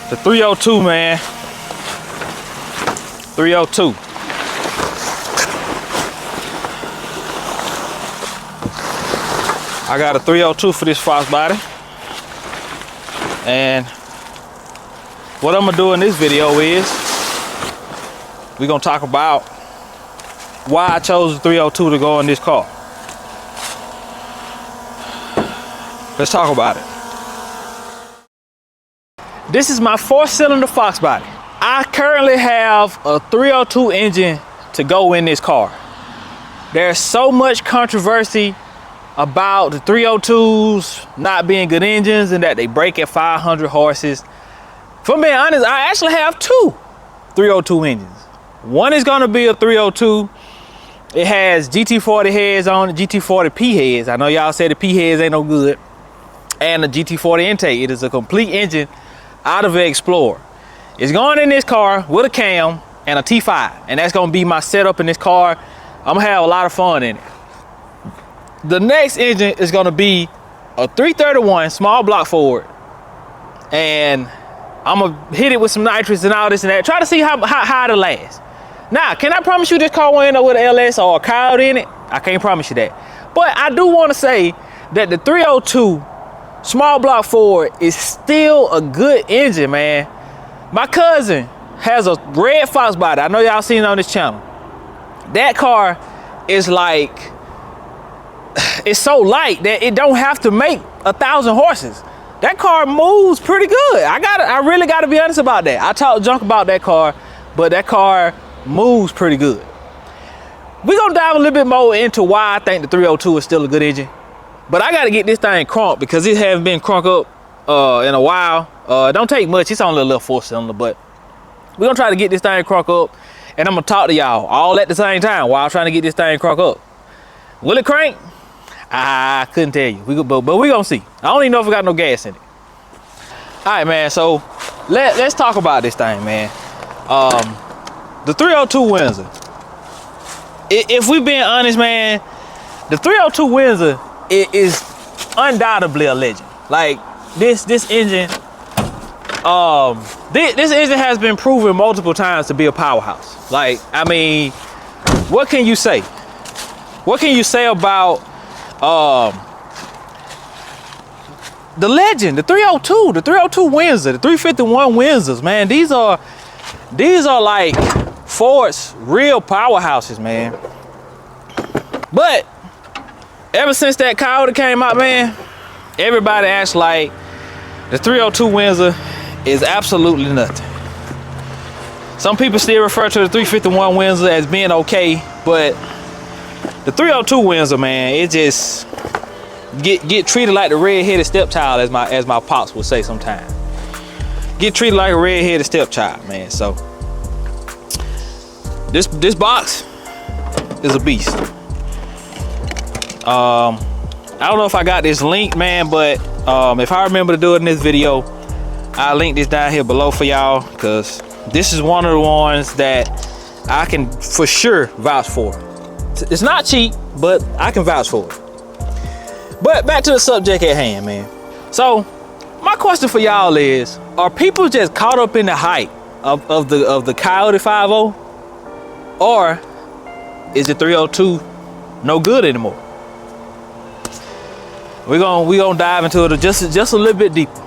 The 302, man. 302. I got a 302 for this Fox body. And what I'm gonna do in this video is we're gonna talk about why I chose the 302 to go in this car. Let's talk about it. This is my 4-cylinder Fox body. I currently have a 302 engine to go in this car. There's so much controversy about the 302s not being good engines and that they break at 500 horses. If I'm being honest, I actually have two 302 engines. One is gonna be a 302. It has GT40 heads on it, GT40P heads. I know y'all say the P heads ain't no good. And the GT40 intake. It is a complete engine out of an Explorer. It's going in this car with a cam and a T5, and that's gonna be my setup in this car. I'm gonna have a lot of fun in it. The next engine is gonna be a 331 small block Ford, and I'm gonna hit it with some nitrous and all this and that. Try to see how it'll last. Now, can I promise you this car won't end up with an LS or a Coyote in it? I can't promise you that. But I do want to say that the 302 small block Ford is still a good engine, man. My cousin has a red Fox body. I know y'all seen it on this channel. That car is like, it's so light that it don't have to make 1,000 horses. That car moves pretty good. I really gotta be honest about that. I talk junk about that car, but that car moves pretty good. We're gonna dive a little bit more into why I think the 302 is still a good engine. But I gotta get this thing crunked because it hasn't been crunked up in a while. It don't take much, it's only a little 4-cylinder, but we're gonna try to get this thing crunked up, and I'm gonna talk to y'all all at the same time while I'm trying to get this thing crunked up. Will it crank? I couldn't tell you, but we're gonna see. I don't even know if it got no gas in it. All right, man, so let's talk about this thing, man. The 302 Windsor. If we're being honest, man, the 302 Windsor is undoubtedly a legend. Like this engine, this engine has been proven multiple times to be a powerhouse. Like, I mean, what can you say? What can you say about the legend, the 302, the 302 Windsor, the 351 Windsors, man? These are like Ford's real powerhouses, man. But ever since that Coyote came out, man, everybody acts like the 302 Windsor is absolutely nothing. Some people still refer to the 351 Windsor as being okay, but the 302 Windsor, man, it just get treated like the red-headed stepchild, as my pops would say sometimes. Get treated like a red-headed stepchild, man. So this box is a beast. I don't know if I got this link, man, but if I remember to do it in this video, I'll link this down here below for y'all, because this is one of the ones that I can for sure vouch for. It's not cheap, but I can vouch for it. But back to the subject at hand, man. So my question for y'all is, are people just caught up in the hype of the Coyote 5.0, or is the 302 no good anymore? We're gonna dive into it just a little bit deeper.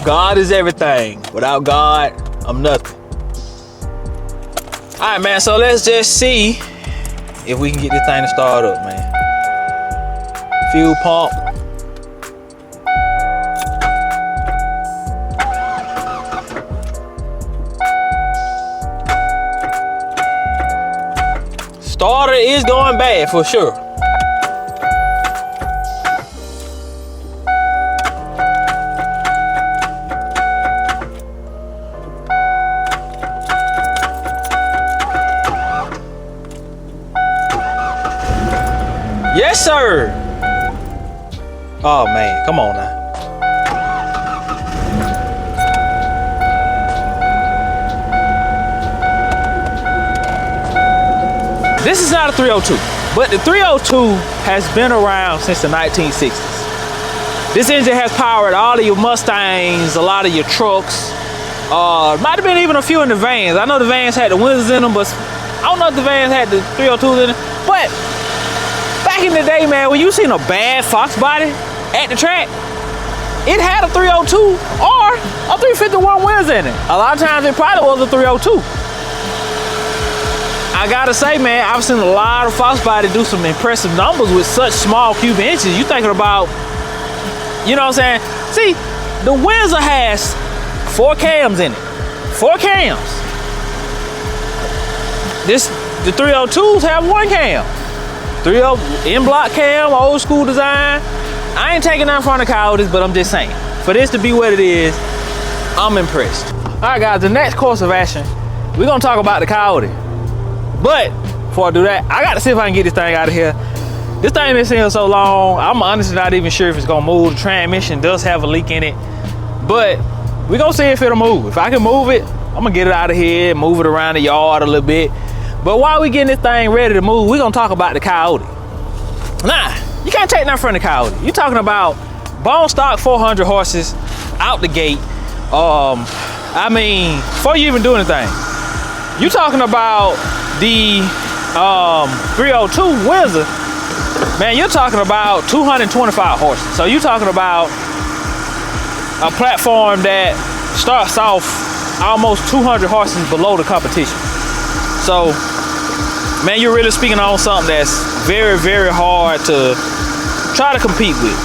God is everything. Without God, I'm nothing. All right, man, so let's just see if we can get this thing to start up, man. Fuel pump. Starter is going bad for sure. Yes, sir. Oh man, come on now. This is not a 302, but the 302 has been around since the 1960s. This engine has powered all of your Mustangs, a lot of your trucks. Might have been even a few in the vans. I know the vans had the Windsors in them, but I don't know if the vans had the 302s in them. But back in the day, man, when you seen a bad Fox body at the track, it had a 302 or a 351 Windsor in it. A lot of times it probably was a 302. I gotta say, man, I've seen a lot of Fox body do some impressive numbers with such small cubic inches. You thinking about, you know what I'm saying? See, the Windsor has 4 cams in it. 4 cams. The 302s have 1 cam. 30 in-block cam, old school design. I ain't taking nothing from the Coyotes, but I'm just saying, for this to be what it is, I'm impressed. All right, guys, the next course of action, we're gonna talk about the Coyote. But before I do that, I gotta see if I can get this thing out of here. This thing been sitting so long, I'm honestly not even sure if it's gonna move. The transmission does have a leak in it, but we're gonna see if it'll move. If I can move it, I'm gonna get it out of here, move it around the yard a little bit. But while we getting this thing ready to move, we're gonna talk about the Coyote. Nah, you can't take nothing from the Coyote. You're talking about bone stock 400 horses out the gate. I mean, before you even do anything, you're talking about the 302 Windsor. Man, you're talking about 225 horses. So you're talking about a platform that starts off almost 200 horses below the competition. So, man, you're really speaking on something that's very, very hard to try to compete with.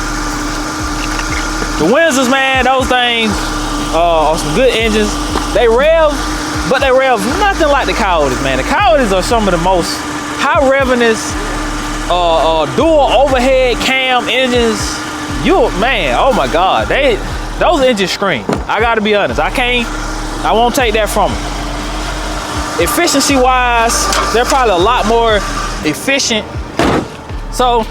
The Windsors, man, those things are some good engines. They rev, but they rev nothing like the Coyotes, man. The Coyotes are some of the most high revness, dual overhead cam engines. Man, oh my God, those engines scream. I gotta be honest, I won't take that from them. Efficiency wise, they're probably a lot more efficient. So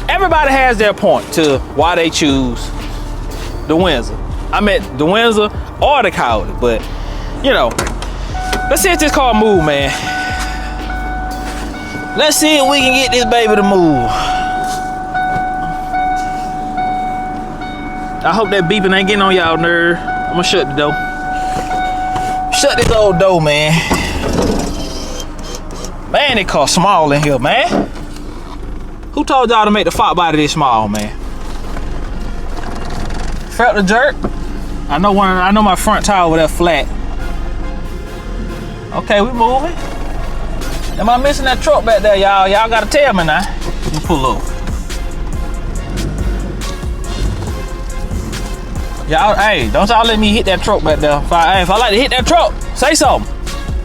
everybody has their point to why they choose the Windsor. I meant the Windsor or the Coyote, but you know, let's see if this car move, man. Let's see if we can get this baby to move. I hope that beeping ain't getting on y'all nerve. I'm gonna shut the door. Shut this old door, man. Man, it car small in here, man. Who told y'all to make the Fox body this small, man? Felt the jerk? I know my front tire over there flat. Okay, we moving. Am I missing that truck back there, y'all? Y'all gotta tell me now. Let me pull over. Y'all, hey, don't y'all let me hit that truck back there. If I like to hit that truck, say something.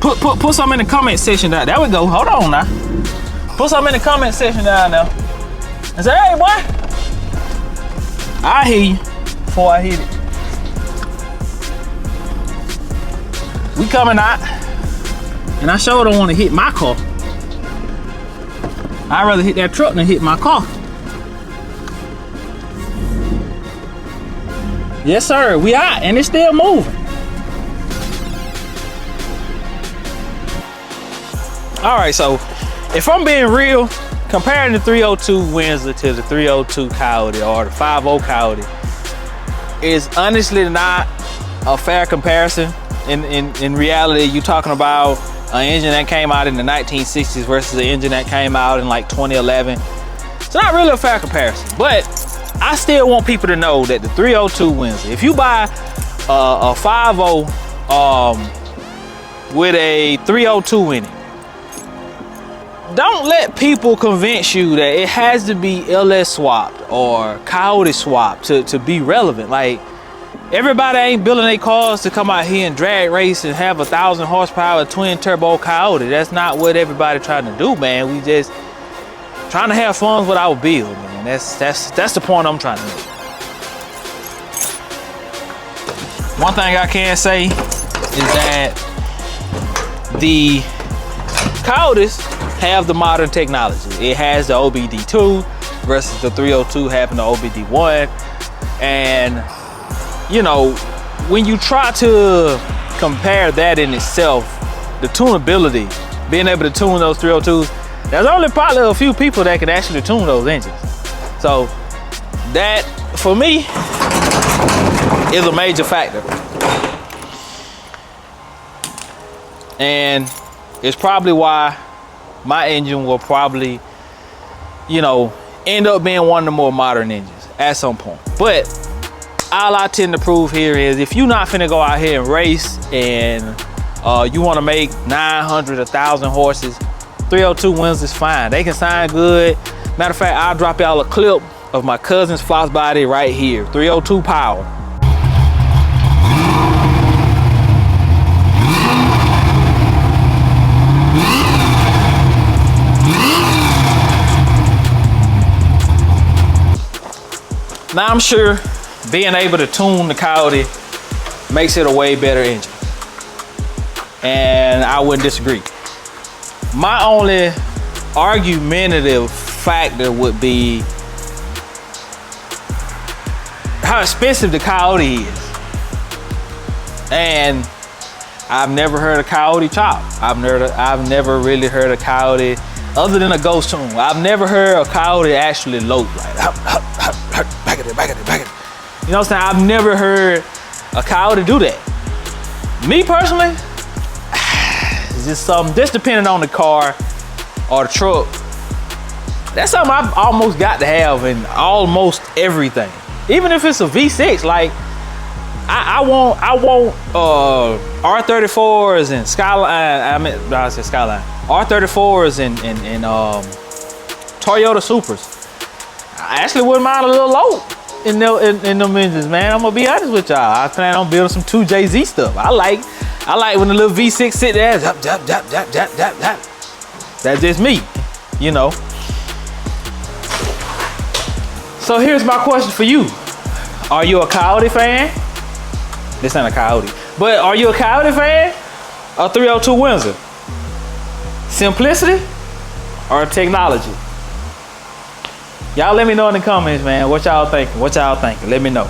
Put something in the comment section down. There we go. Hold on now. Put something in the comment section down there. And say, hey, boy. I hear you before I hit it. We coming out. And I sure don't want to hit my car. I'd rather hit that truck than hit my car. Yes, sir. We out, and it's still moving. All right, so if I'm being real, comparing the 302 Windsor to the 302 Coyote or the 50 Coyote is honestly not a fair comparison. In reality, you're talking about an engine that came out in the 1960s versus an engine that came out in like 2011. It's not really a fair comparison, but I still want people to know that the 302 Windsor, if you buy a 50 with a 302 in it, don't let people convince you that it has to be LS swapped or Coyote swapped to be relevant. Like, everybody ain't building their cars to come out here and drag race and have 1,000 horsepower twin turbo Coyote. That's not what everybody trying to do, man. We just trying to have fun with our build, man. That's the point I'm trying to make. One thing I can say is that the Coyotes have the modern technology. It has the OBD2 versus the 302 having the OBD1. And you know, when you try to compare that in itself, the tunability, being able to tune those 302s, there's only probably a few people that can actually tune those engines. So that for me is a major factor. And it's probably why my engine will probably, you know, end up being one of the more modern engines at some point. But all I tend to prove here is if you're not finna go out here and race and you want to make 900, 1,000 horses, 302 Windsors is fine. They can sound good. Matter of fact, I'll drop y'all a clip of my cousin's Fox body right here, 302 power. Now I'm sure being able to tune the Coyote makes it a way better engine, and I wouldn't disagree. My only argumentative factor would be how expensive the Coyote is. And I've never heard a Coyote chop. I've never really heard a Coyote, other than a ghost tune, I've never heard a Coyote actually lope like back at it. You know what I'm saying? I've never heard a Coyote do that. Me personally, it's just something, just depending on the car or the truck. That's something I've almost got to have in almost everything. Even if it's a V6, like I want R34s and Skyline. I said Skyline. R34s and Toyota Supras. I actually wouldn't mind a little low in them engines, man. I'm gonna be honest with y'all. I plan on building some 2JZ stuff. I like when the little V6 sit there, zap. That's just me, you know. So here's my question for you. Are you a Coyote fan? This ain't a Coyote. But are you a Coyote fan or 302 Windsor? Simplicity or technology? Y'all let me know in the comments, man. What y'all thinking? Let me know.